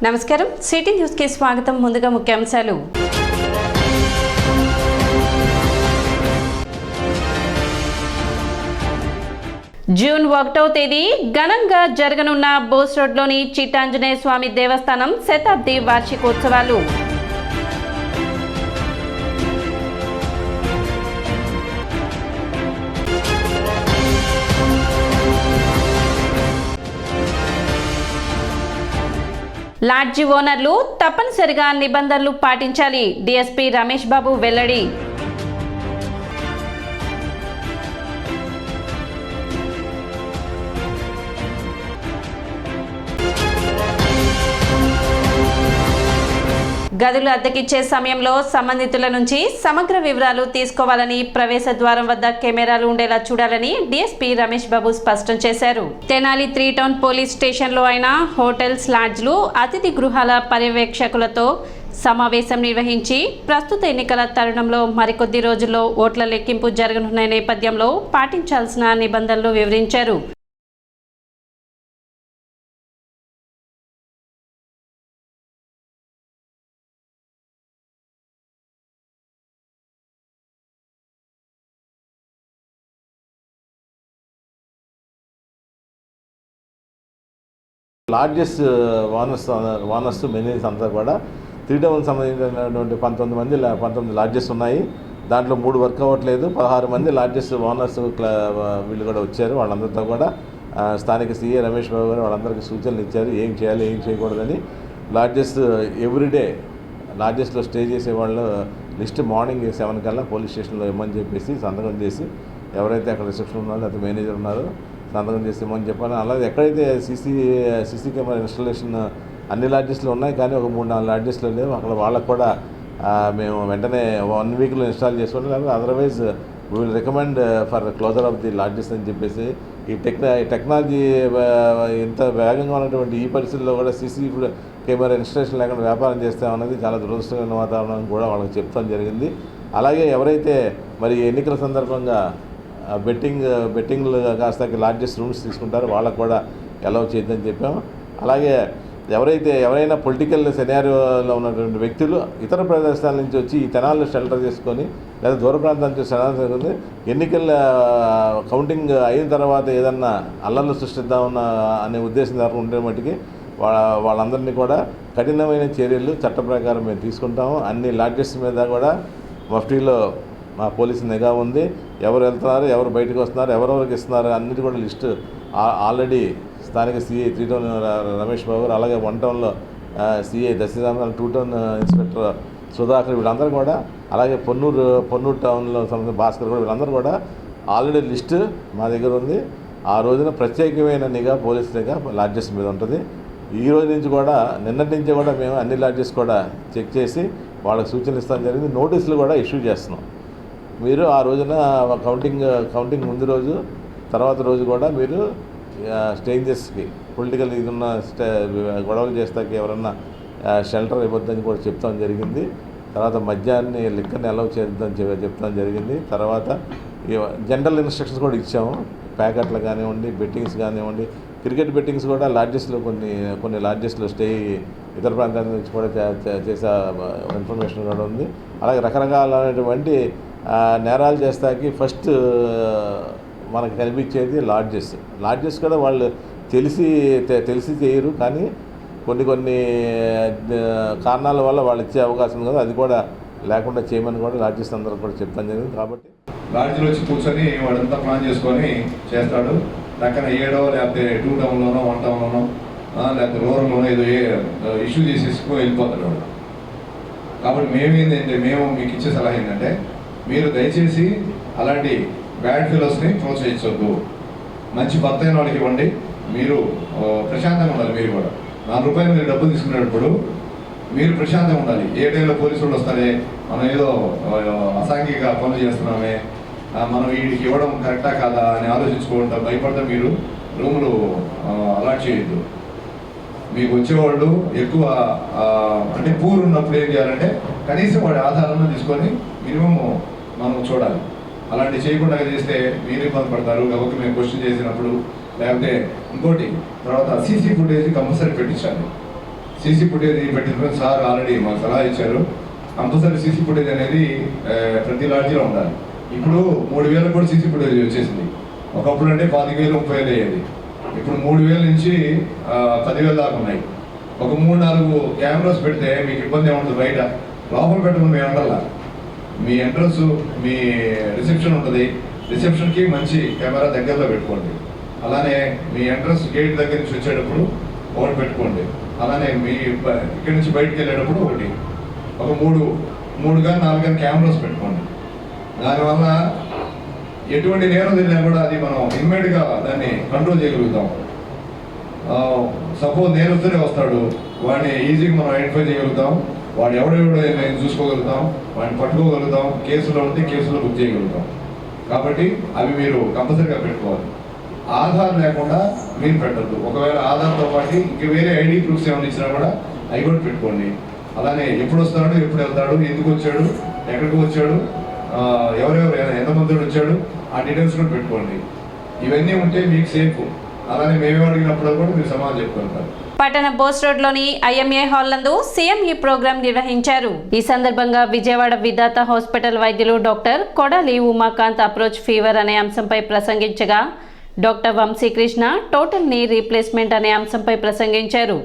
నమస్కారం city news కి స్వాగతం. ముందుగా ముఖ్యాంశాలు. జూన్ 1వ తేదీ ఘనంగా జరగనున్న బోస్ రోడ్లోని చిట్టాంజనేయ స్వామి దేవస్థానం శతాబ్ది వార్షికోత్సవాలు. లాడ్జి ఓనర్లు తప్పనిసరిగా నిబంధనలు పాటించాలి. డీఎస్పీ రమేష్ బాబు వెల్లడి. గదులు అద్దెకిచ్చే సమయంలో సంబంధితుల నుంచి సమగ్ర వివరాలు తీసుకోవాలని, ప్రవేశ ద్వారం వద్ద కెమెరాలు ఉండేలా చూడాలని డీఎస్పీ రమేష్ బాబు స్పష్టం చేశారు. తెనాలి 3 టౌన్ పోలీస్ స్టేషన్లో అయిన హోటల్స్, లాడ్జ్లు, అతిథి గృహాల పర్యవేక్షకులతో సమావేశం నిర్వహించి ప్రస్తుత ఎన్నికల తరుణంలో మరికొద్ది రోజుల్లో ఓట్ల లెక్కింపు జరగనున్న నేపథ్యంలో పాటించాల్సిన నిబంధనలు వివరించారు. లార్జెస్ట్ వానర్స్ మెయిన్స్ అంతా కూడా 3 టౌన్ సంబంధించినటువంటి 19 లాడ్జెస్ ఉన్నాయి. దాంట్లో 3 వర్క్ అవ్వట్లేదు. 16 మంది లార్జెస్ట్ వానర్స్ వీళ్ళు కూడా వచ్చారు. వాళ్ళందరితో కూడా స్థానిక సీఏ రమేష్ బాబు గారు వాళ్ళందరికీ సూచనలు ఇచ్చారు, ఏం చేయాలి ఏం చేయకూడదని. లార్జెస్ట్ ఎవ్రీడే లార్జెస్ట్లో స్టే చేసే వాళ్ళు లిస్ట్ మార్నింగ్ 7 కల్లా పోలీస్ స్టేషన్లో ఇవ్వమని చెప్పేసి సంతకం చేసి, ఎవరైతే అక్కడ రిసెప్షన్ ఉన్నారో లేకపోతే మేనేజర్ ఉన్నారో సంతకం చేసి ఇవ్వమని చెప్పాలి. అలాగే ఎక్కడైతే సీసీ కెమెరా ఇన్స్టాలేషన్ అన్ని లాడ్జెస్లో ఉన్నాయి, కానీ ఒక 3-4 లాడ్జెస్లో లేవు. అక్కడ వాళ్ళకు కూడా మేము వెంటనే 1 వీక్లో ఇన్స్టాల్ చేసుకోండి, లేకపోతే otherwise we will recommend for closure of the lodges అని చెప్పేసి. ఈ టెక్నాలజీ ఇంత వేగంగా ఉన్నటువంటి ఈ పరిస్థితుల్లో కూడా సీసీ కెమెరా ఇన్స్టాలేషన్ లేకుండా వ్యాపారం చేస్తామన్నది చాలా దురదృష్టకరమైన వాతావరణం కూడా వాళ్ళకి చెప్తాం జరిగింది. అలాగే ఎవరైతే మరి ఎన్నికల సందర్భంగా బెట్టింగ్లు కాస్త లార్జెస్ట్ రూమ్స్ తీసుకుంటారో వాళ్ళకు కూడా అలౌ చేయొద్దని చెప్పాము. అలాగే ఎవరైనా పొలిటికల్ సెనారియోలో ఉన్నటువంటి వ్యక్తులు ఇతర ప్రదేశాల నుంచి వచ్చి ఈ తెనాలను షెల్టర్ చేసుకొని లేదా దూర ప్రాంతాల నుంచి షెల్టర్ ఎన్నికల కౌంటింగ్ అయిన తర్వాత ఏదన్నా అల్లర్లు సృష్టిద్దామన్న అనే ఉద్దేశం ద్వారా ఉండే మట్టుకి వాళ్ళందరినీ కూడా కఠినమైన చర్యలు చట్ట ప్రకారం మేము తీసుకుంటాము. అన్ని లాడ్జెస్ మీద కూడా మఫ్టీలో మా పోలీసు నిఘా ఉంది. ఎవరు వెళ్తున్నారు, ఎవరు బయటకు వస్తున్నారు, ఎవరెవరికి ఇస్తున్నారు అన్నిటి కూడా లిస్టు ఆల్రెడీ స్థానిక సిఐ 3 టౌన్ రమేష్ బాబు, అలాగే 1 టౌన్లో సిఐ దశరామ, 2 టౌన్ ఇన్స్పెక్టర్ సుధాకర్, వీళ్ళందరూ కూడా, అలాగే పొన్నూరు టౌన్లో సంబంధించిన భాస్కర్ కూడా, వీళ్ళందరూ కూడా ఆల్రెడీ లిస్టు మా దగ్గర ఉంది. ఆ రోజున ప్రత్యేకమైన నిఘా, పోలీస్ నిఘా లాడ్జెస్ మీద ఉంటుంది. ఈ రోజు నుంచి కూడా, నిన్నటి నుంచి కూడా మేము అన్ని లాడ్జెస్ కూడా చెక్ చేసి వాళ్ళకి సూచనలు ఇస్తాం జరిగింది. నోటీసులు కూడా ఇష్యూ చేస్తున్నాం. మీరు ఆ రోజున కౌంటింగ్ ముందు రోజు, తర్వాత రోజు కూడా మీరు స్ట్రేంజర్స్కి పొలిటికల్ ఇది ఉన్న గొడవలు చేస్తాకి ఎవరన్నా షెల్టర్ ఇవ్వద్దని కూడా చెప్తాం జరిగింది. తర్వాత మద్యాన్ని లిక్కర్ని అలౌ చేద్దామని చెప్తాం జరిగింది. తర్వాత జనరల్ ఇన్స్ట్రక్షన్స్ కూడా ఇచ్చాము. ప్యాకెట్లు కానివ్వండి, బెట్టింగ్స్ కానివ్వండి, క్రికెట్ బెట్టింగ్స్ కూడా లాడ్జెస్లో కొన్ని లాడ్జెస్లో స్టే ఇతర ప్రాంతాల నుంచి కూడా చేసే ఇన్ఫర్మేషన్ కూడా ఉంది. అలాగే రకరకాలైనటువంటి నేరాలు చేస్తాకి ఫస్ట్ మనకు కనిపించేది లాడ్జెస్ కూడా వాళ్ళు తెలిసి చేయరు, కానీ కొన్ని కారణాల వల్ల వాళ్ళు ఇచ్చే అవకాశం ఉంది కదా, అది కూడా లేకుండా చేయమని కూడా లాడ్జెస్ అందరూ కూడా చెప్తాను జరిగింది. కాబట్టి లాడ్జ్లో వచ్చి కూర్చొని వాడంతా ప్లాన్ చేసుకొని చేస్తాడు. పక్కన 7 లేకపోతే 2 టౌన్లోనో 1 టౌన్లోనో లేకపోతే రూరల్లోనో ఏదో ఇష్యూ చేసేసుకుని వెళ్ళిపోతాడు వాడు. కాబట్టి మేము మీకు ఇచ్చే సలహా ఏంటంటే, మీరు దయచేసి అలాంటి బ్యాడ్ ఫెలోస్ని ప్రోత్సహించవద్దు. మంచి భర్తైన వాళ్ళకి ఇవ్వండి. మీరు ప్రశాంతంగా ఉండాలి. మీరు కూడా ₹4 మీరు డబ్బులు తీసుకునేటప్పుడు మీరు ప్రశాంతంగా ఉండాలి. ఏ టైంలో పోలీసు వాళ్ళు వస్తారే, మనం ఏదో అసాంఘిక పనులు చేస్తున్నామే, మనం వీడికి ఇవ్వడం కరెక్టా కాదా అని ఆలోచించుకుంటా భయపడతా మీరు రూములు అలాట్ చేయొద్దు. మీకు వచ్చేవాళ్ళు ఎక్కువ అంటే పూర్ ఉన్నప్పుడు ఏం చేయాలంటే కనీసం వాడి ఆధారాలను తీసుకొని మినిమం మనం చూడాలి. అలాంటి చేయకుండా చేస్తే మీరు ఇబ్బంది పడతారు. కాబట్టి మేము క్వశ్చన్ చేసినప్పుడు లేకపోతే ఇంకోటి తర్వాత సీసీ ఫుటేజ్ కంపల్సరీ పెట్టించాలి. సీసీ ఫుటేజ్ పెట్టించుకొని సార్ ఆల్రెడీ మాకు సలహా ఇచ్చారు. కంపల్సరీ సీసీ ఫుటేజ్ అనేది ప్రతి లాడ్జీలో ఉండాలి. ఇప్పుడు 3,000 కూడా సీసీ ఫుటేజ్ వచ్చేసింది. ఒకప్పుడు అంటే 25,000 30,000 అయ్యేది. ఇప్పుడు 3,000 నుంచి 10,000 దాకా ఉన్నాయి. ఒక 3-4 కెమెరాస్ పెడితే మీకు ఇబ్బంది ఏముంటుంది? బయట లోపల పెట్టడం మీ అండర్లా మీ ఎంట్రన్స్ మీ రిసెప్షన్ ఉంటుంది. రిసెప్షన్కి మంచి కెమెరా దగ్గరలో పెట్టుకోండి. అలానే మీ ఎంట్రన్స్ గేట్ దగ్గర నుంచి వచ్చేటప్పుడు ఒకటి పెట్టుకోండి. అలానే మీ ఇక్కడి నుంచి బయటకు వెళ్ళేటప్పుడు ఒకటి, ఒక 3 కానీ 4 కానీ కెమెరాస్ పెట్టుకోండి. దానివల్ల ఎటువంటి నేరం జరిగినా కూడా అది మనం ఇమ్మీడియట్గా దాన్ని కంట్రోల్ చేయగలుగుతాం. సపోజ్ నేరస్తుడే వస్తాడు, వాడిని ఈజీగా మనం ఐడెంటిఫై చేయగలుగుతాం. వాడు ఎవడెవడో చూసుకోగలుగుతాం, వాడిని పట్టుకోగలుగుతాం. కేసులో ఉంటే కేసులో బుక్ చేయగలుగుతాం. కాబట్టి అవి మీరు కంపల్సరీగా పెట్టుకోవాలి. ఆధార్ లేకుండా మీరు పెట్టద్దు. ఒకవేళ ఆధార్తో పాటు ఇంక వేరే ఐడి ప్రూఫ్స్ ఏమైనా ఇచ్చినా కూడా అవి కూడా పెట్టుకోండి. అలానే ఎప్పుడు వస్తాడు, ఎప్పుడు వెళ్తాడు, ఎందుకు వచ్చాడు, ఎక్కడికి వచ్చాడు, ఎవరెవరు ఎంతమంది వచ్చాడు, ఆ డీటెయిల్స్ కూడా పెట్టుకోండి. ఇవన్నీ ఉంటే మీకు సేఫ్. అలానే మేమే అడిగినప్పుడు కూడా మీరు సమాధానం చెప్పుకుంటారు. పట్టణ బోస్ రోడ్లోని ఐఎంఏ హాల్ నందు సీఎం ఈ ప్రోగ్రాం నిర్వహించారు. ఈ సందర్భంగా విజయవాడ విధాత హాస్పిటల్ వైద్యులు doctor Kodali Umakant approach fever అనే అంశంపై ప్రసంగించగా, doctor Vamsikrishna total knee replacement అనే అంశంపై ప్రసంగించారు.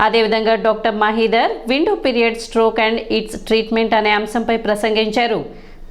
అదేవిధంగా doctor Mahidhar window period stroke and its treatment అనే అంశంపై ప్రసంగించారు.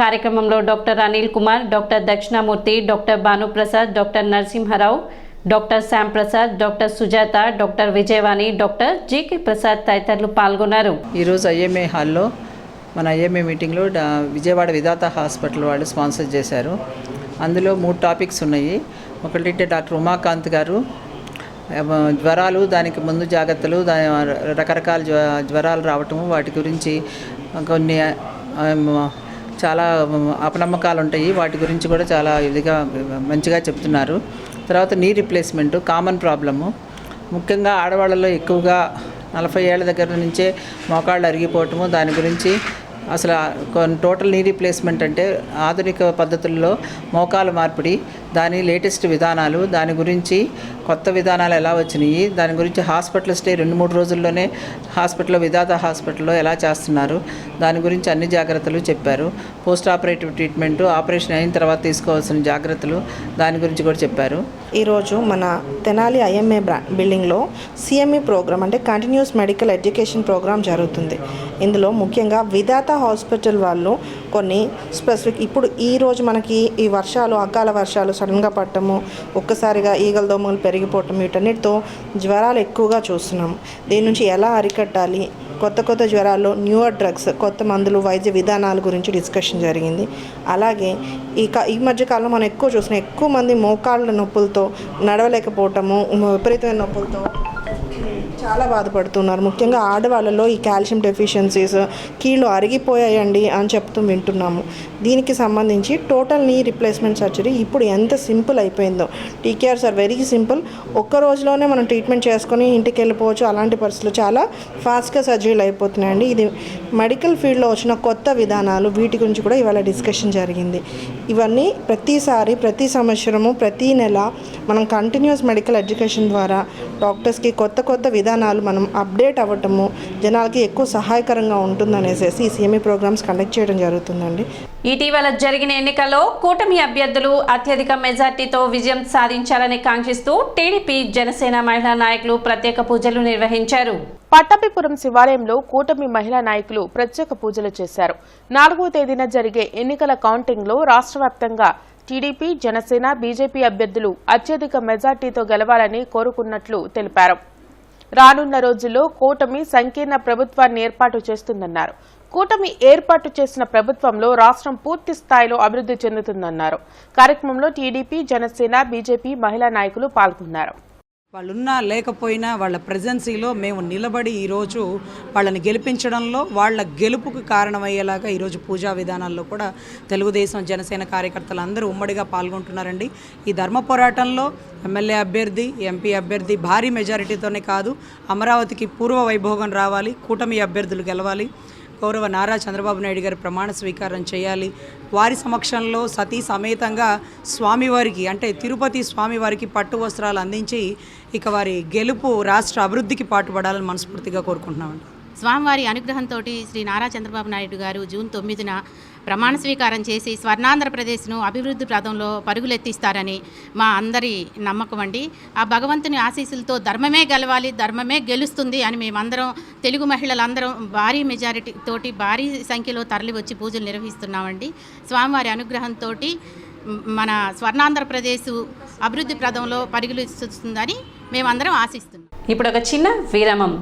కార్యక్రమంలో doctor Anil Kumar, doctor Dakshinamurthy, doctor Bhanuprasad, doctor Narasimharao, doctor Shyam Prasad, doctor Sujatha, doctor Vijayavani, doctor GK Prasad తదితరులు పాల్గొన్నారు. ఈరోజు ఐఎంఏ హాల్లో మన ఐఎంఏ మీటింగ్లో విజయవాడ విధాత హాస్పిటల్ వాళ్ళు స్పాన్సర్ చేశారు. అందులో 3 టాపిక్స్ ఉన్నాయి. ఒకటి డాక్టర్ ఉమాకాంత్ గారు జ్వరాలు, దానికి ముందు జాగ్రత్తలు, రకరకాల జ్వరాలు రావటము, వాటి గురించి కొన్ని చాలా అపనమ్మకాలు ఉంటాయి, వాటి గురించి కూడా చాలా ఇదిగా మంచిగా చెప్తున్నారు. తర్వాత నీ రీప్లేస్మెంట్ కామన్ ప్రాబ్లము, ముఖ్యంగా ఆడవాళ్ళలో ఎక్కువగా 40 ఏళ్ళ దగ్గర నుంచే మోకాళ్ళు అరిగిపోవటము, దాని గురించి అసలు టోటల్ నీ రీప్లేస్మెంట్ అంటే ఆధునిక పద్ధతుల్లో మోకాలు మార్పిడి, దాని లేటెస్ట్ విధానాలు, దాని గురించి కొత్త విధానాలు ఎలా వచ్చినాయి, దాని గురించి హాస్పిటల్ స్టే 2-3 రోజుల్లోనే హాస్పిటల్లో విధాత హాస్పిటల్లో ఎలా చేస్తున్నారు, దాని గురించి అన్ని జాగ్రత్తలు చెప్పారు. పోస్ట్ ఆపరేటివ్ ట్రీట్మెంట్, ఆపరేషన్ అయిన తర్వాత తీసుకోవాల్సిన జాగ్రత్తలు, దాని గురించి కూడా చెప్పారు. ఈరోజు మన తెనాలి ఐఎంఏ బిల్డింగ్లో సిఎంఈ ప్రోగ్రామ్ అంటే కంటిన్యూస్ మెడికల్ ఎడ్యుకేషన్ ప్రోగ్రామ్ జరుగుతుంది. ఇందులో ముఖ్యంగా విధాత హాస్పిటల్ వాళ్ళు కొన్ని స్పెసిఫిక్, ఇప్పుడు ఈరోజు మనకి ఈ వర్షాలు, అకాల వర్షాలు సడన్గా పట్టము, ఒక్కసారిగా ఈగల దోమలు పెరిగిపోవటం, వీటన్నిటితో జ్వరాలు ఎక్కువగా చూస్తున్నాము. దీని నుంచి ఎలా అరికట్టాలి, కొత్త జ్వరాల్లో న్యూయర్ డ్రగ్స్, కొత్త మందులు, వైద్య విధానాల గురించి డిస్కషన్ జరిగింది. అలాగే ఈ మధ్యకాలంలో మనం ఎక్కువ మంది మోకాళ్ళ నొప్పులతో, నడవలేకపోవటము, విపరీతమైన నొప్పులతో చాలా బాధపడుతున్నారు. ముఖ్యంగా ఆడవాళ్ళలో ఈ కాల్షియం డెఫిషియన్సీస్, కీళ్ళు అరిగిపోయాయండి అని చెప్తూ వింటున్నాము. దీనికి సంబంధించి టోటల్ నీ రీప్లేస్మెంట్ సర్జరీ ఇప్పుడు ఎంత సింపుల్ అయిపోయిందో. టీకేఆర్స్ ఆర్ వెరీ సింపుల్. ఒక్క రోజులోనే మనం ట్రీట్మెంట్ చేసుకొని ఇంటికి వెళ్ళిపోవచ్చు. అలాంటి పరిస్థితులు చాలా ఫాస్ట్గా సర్జరీలు అయిపోతున్నాయండి. ఇది మెడికల్ ఫీల్డ్లో వచ్చిన కొత్త విధానాలు, వీటి గురించి కూడా ఇవాళ డిస్కషన్ జరిగింది. ఇవన్నీ ప్రతి సంవత్సరము, ప్రతి నెల మనం కంటిన్యూస్ మెడికల్ ఎడ్యుకేషన్ ద్వారా డాక్టర్స్కి కొత్త విధానాలు మనం అప్డేట్ అవ్వటము జనాలకి ఎక్కువ సహాయకరంగా ఉంటుందనేసి ఈ సిఎంఈ ప్రోగ్రామ్స్ కండక్ట్ చేయడం జరుగుతుందండి. ఇటీవల జరిగిన ఎన్నికల్లో కూటమి అభ్యర్థులు అత్యధిక మెజార్టీతో విజయం సాధించాలని కాంక్షిస్తూ టీడీపీ, జనసేన మహిళా నాయకులు ప్రత్యేక పూజలు నిర్వహించారు. పట్టాభిపురం శివాలయంలో కూటమి మహిళా నాయకులు ప్రత్యేక పూజలు చేశారు. 4వ తేదీన జరిగే ఎన్నికల కౌంటింగ్లో రాష్ట్ర వ్యాప్తంగా టీడీపీ, జనసేన, బీజేపీ అభ్యర్థులు అత్యధిక మెజార్టీతో గెలవాలని కోరుకున్నట్లు తెలిపారు. రానున్న రోజుల్లో కూటమి సంకీర్ణ ప్రభుత్వాన్ని ఏర్పాటు చేస్తుందన్నారు. కూటమి ఏర్పాటు చేసిన ప్రభుత్వంలో రాష్ట్రం పూర్తి స్థాయిలో అభివృద్ధి చెందుతుందన్నారు. కార్యక్రమంలో టీడీపీ, జనసేన, బీజేపీ మహిళా నాయకులు పాల్గొన్నారు. వాళ్ళున్నా లేకపోయినా వాళ్ళ ప్రెజెన్సీలో మేము నిలబడి ఈరోజు వాళ్ళని గెలిపించడంలో, వాళ్ళ గెలుపుకు కారణమయ్యేలాగా ఈరోజు పూజా విధానాల్లో కూడా తెలుగుదేశం, జనసేన కార్యకర్తలు అందరూ ఉమ్మడిగా పాల్గొంటున్నారండి. ఈ ధర్మ పోరాటంలో ఎమ్మెల్యే అభ్యర్థి, ఎంపీ అభ్యర్థి భారీ మెజారిటీతోనే కాదు, అమరావతికి పూర్వ వైభోగం రావాలి, కూటమి అభ్యర్థులు గెలవాలి. గౌరవ నారా చంద్రబాబు నాయుడు గారి ప్రమాణ స్వీకారం చేయాలి. వారి సమక్షంలో సతీ సమేతంగా స్వామివారికి అంటే తిరుపతి స్వామివారికి పట్టు వస్త్రాలు అందించి ఇక వారి గెలుపు రాష్ట్ర అభివృద్ధికి పాటుపడాలని మనస్ఫూర్తిగా కోరుకుంటున్నామండి. స్వామివారి అనుగ్రహంతో శ్రీ నారా చంద్రబాబు నాయుడు గారు జూన్ 9న ప్రమాణ స్వీకారం చేసి స్వర్ణాంధ్రప్రదేశ్ను అభివృద్ధి పదంలో పరుగులెత్తిస్తారని మా అందరి నమ్మకం అండి. ఆ భగవంతుని ఆశీస్సులతో ధర్మమే గెలవాలి, ధర్మమే గెలుస్తుంది అని మేమందరం తెలుగు మహిళలందరం భారీ మెజారిటీ తోటి భారీ సంఖ్యలో తరలి వచ్చి పూజలు నిర్వహిస్తున్నామండి. స్వామివారి అనుగ్రహంతో మన స్వర్ణాంధ్రప్రదేశ్ అభివృద్ధి పదంలో పరుగులెత్తుతుందని మేమందరం ఆశిస్తున్నాం. ఇప్పుడు ఒక చిన్న విరామం.